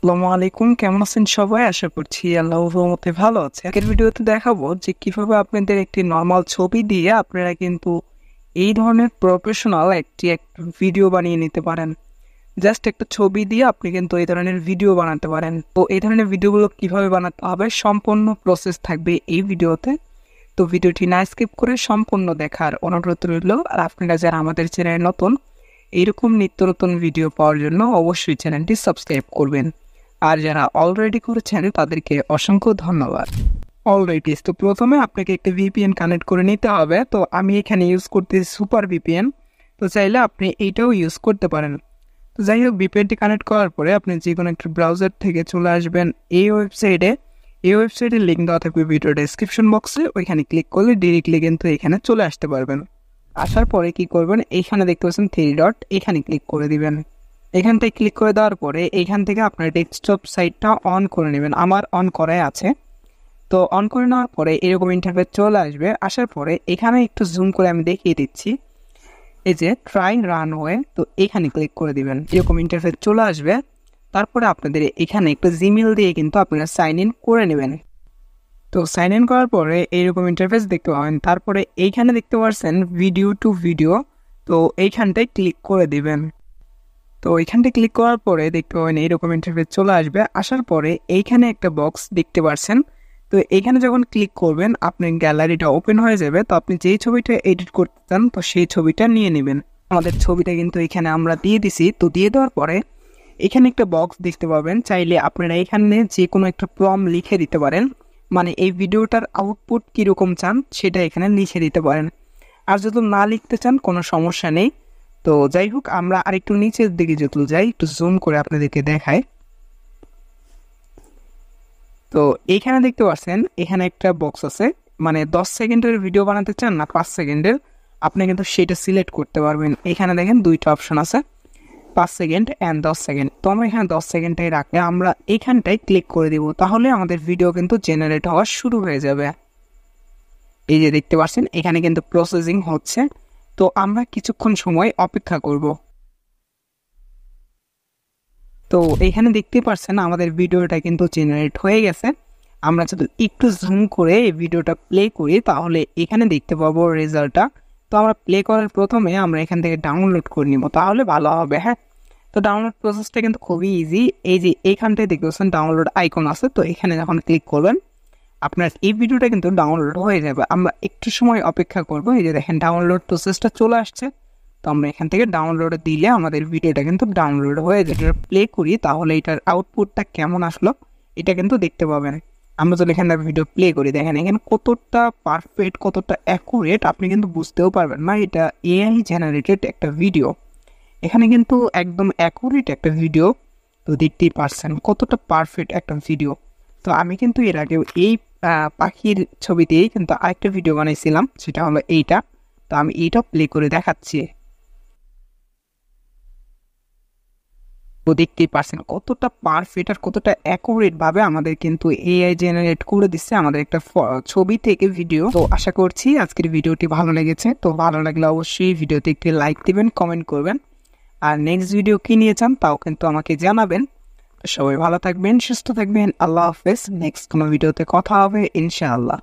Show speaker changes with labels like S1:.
S1: আসসালামু আলাইকুম, কেমন আছেন সবাই? আশা করছি আল্লাহর রহমতে ভালো আছে। আগের ভিডিওতে দেখাবো যে কিভাবে আপনাদের একটি নর্মাল ছবি দিয়ে আপনারা কিন্তু এই ধরনের প্রফেশনাল একটি ভিডিও বানিয়ে নিতে পারেন। জাস্ট একটা ছবি দিয়ে আপনি কিন্তু এই ধরনের ভিডিও বানাতে পারেন। তো এই ধরনের ভিডিওগুলো কিভাবে বানাতে হবে সম্পূর্ণ প্রসেস থাকবে এই ভিডিওতে। তো ভিডিওটি না স্কিপ করে সম্পূর্ণ দেখার অনুরোধ রইল। আর আপনারা যারা আমাদের চ্যানেলে নতুন, এইরকম নিত্য নতুন ভিডিও পাওয়ার জন্য অবশ্যই চ্যানেলটি সাবস্ক্রাইব করবেন। আর যারা অলরেডি করেছেন তাদেরকে অসংখ্য ধন্যবাদ। অলরেডি তো প্রথমে আপনাকে একটা ভিপিএন কানেক্ট করে নিতে হবে। তো আমি এখানে ইউজ করতেছি সুপার ভিপিএন। তো চাইলে আপনি এইটাও ইউজ করতে পারেন। তো যাই হোক, ভিপিএনটি কানেক্ট করার পরে আপনি যে কোনো একটা ব্রাউজার থেকে চলে আসবেন এই ওয়েবসাইটে। এই ওয়েবসাইটের লিঙ্ক দেওয়া থাকবে ভিডিও ডেসক্রিপশন বক্সে। ওইখানে ক্লিক করলে ডিরেক্টলি কিন্তু এখানে চলে আসতে পারবেন। আসার পরে কি করবেন, এইখানে দেখতে পাচ্ছেন 3 ডট, এখানে ক্লিক করে দিবেন। এখান থেকে ক্লিক করে দেওয়ার পরে এইখান থেকে আপনার ডেস্কটপ সাইটটা অন করে নেবেন। আমার অন করাই আছে। তো অন করে নেওয়ার পরে এরকম ইন্টারফেস চলে আসবে। আসার পরে এখানে একটু জুম করে আমি দেখিয়ে দিচ্ছি, এই যে ট্রাই রানওয়ে, তো এখানে ক্লিক করে দিবেন। এরকম ইন্টারফেস চলে আসবে। তারপরে আপনাদের এখানে একটু জিমেল দিয়ে কিন্তু আপনারা সাইন ইন করে নেবেন। তো সাইন ইন করার পরে এইরকম ইন্টারফেস দেখতে পাবেন। তারপরে এইখানে দেখতে পাচ্ছেন ভিডিও টু ভিডিও, তো এইখানটায় ক্লিক করে দিবেন। তো এইখানটায় ক্লিক করার পরে দেখতে পাবেন এইরকম ইন্টারফেস চলে আসবে। আসার পরে এইখানে একটা বক্স দেখতে পাচ্ছেন। তো এইখানে যখন ক্লিক করবেন আপনার গ্যালারিটা ওপেন হয়ে যাবে। তো আপনি যেই ছবিটা এডিট করতে চান তো সেই ছবিটা নিয়ে নেবেন। আমাদের ছবিটা কিন্তু এখানে আমরা দিয়ে দিছি। তো দিয়ে দেওয়ার পরে এখানে একটা বক্স দেখতে পাবেন। চাইলে আপনারা এখানে যে কোনো একটা প্রম্পট লিখে দিতে পারেন, মানে এই ভিডিওটার আউটপুট কীরকম চান সেটা এখানে লিখে দিতে পারেন। আর যদি না লিখতে চান কোনো সমস্যা নেই। তো যাই হোক, আমরা আরেকটু নিচের দিকে যদি যাই, একটু জুম করে আপনাদেরকে দেখাই। তো এইখানে দেখতে পাচ্ছেন এখানে একটা বক্স আছে, মানে 10 সেকেন্ডের ভিডিও বানাতে চান না 5 সেকেন্ডের, আপনি কিন্তু সেটা সিলেক্ট করতে পারবেন। এখানে দেখেন দুইটা অপশন আছে, 5 সেকেন্ড অ্যান্ড 10 সেকেন্ড। তো আমরা এখানে 10 সেকেন্ডটাই রাখলে আমরা এইখানটায় ক্লিক করে দিব, তাহলে আমাদের ভিডিও কিন্তু জেনারেট হওয়া শুরু হয়ে যাবে। এই যে দেখতে পাচ্ছেন এখানে কিন্তু প্রসেসিং হচ্ছে। তো আমরা কিছুক্ষণ সময় অপেক্ষা করব। তো এখানে দেখতে পাচ্ছেন আমাদের ভিডিওটা কিন্তু জেনারেট হয়ে গেছে। আমরা যদি একটু জুম করে এই ভিডিওটা প্লে করি তাহলে এখানে দেখতে পাবো রেজাল্টটা। তো আমরা প্লে করার প্রথমে আমরা এখান থেকে ডাউনলোড করে নিব, তাহলে ভালো হবে। হ্যাঁ, তো ডাউনলোড প্রসেসটা কিন্তু খুবই ইজি। এই যে এইখানটায় দেখতে পাচ্ছেন ডাউনলোড আইকন আছে, তো এখানে যখন ক্লিক করবেন আপনার এই ভিডিওটা কিন্তু ডাউনলোড হয়ে যাবে। আমরা একটু সময় অপেক্ষা করব। এই যে দেখেন ডাউনলোড প্রসেসটা চলে আসছে। তো আমরা এখান থেকে ডাউনলোড দিলে আমাদের ভিডিওটা কিন্তু ডাউনলোড হয়ে যায়। এটা প্লে করি তাহলে এটার আউটপুটটা কেমন আসলো এটা কিন্তু দেখতে পাবেন। আমরা যদি এখানে ভিডিও প্লে করি, দেখেন এখানে কতটা পারফেক্ট, কতটা অ্যাকুরেট আপনি কিন্তু বুঝতেও পারবেন না এটা এআই জেনারেটেড একটা ভিডিও। এখানে কিন্তু একদম অ্যাকুরেট একটা ভিডিও। তো দেখতেই পারছেন কতটা পারফেক্ট একটা ভিডিও। তো আমি কিন্তু এর আগেও এই পাখির ছবি দিয়েই কিন্তু আরেকটা ভিডিও বানাইছিলাম, সেটা হলো এইটা। তো আমি এইটা প্লে করে দেখাচ্ছি। তো দেখতেই পারছেন কতটা পারফেক্ট আর কতটা অ্যাকুরেট ভাবে আমাদের কিন্তু এআই জেনারেট করে দিচ্ছে আমাদের একটা ছবি থেকে ভিডিও। তো আশা করছি আজকের ভিডিওটি ভালো লেগেছে। তো ভালো লাগলে অবশ্যই ভিডিওতে একটি লাইক দিবেন, কমেন্ট করবেন। আর নেক্সট ভিডিও কি নিয়ে চান তাও কিন্তু আমাকে জানাবেন। সবাই ভালো থাকবেন, সুস্থ থাকবেন। আল্লাহ হাফেজ। নেক্সট কোনো ভিডিওতে কথা হবে ইনশাআল্লাহ।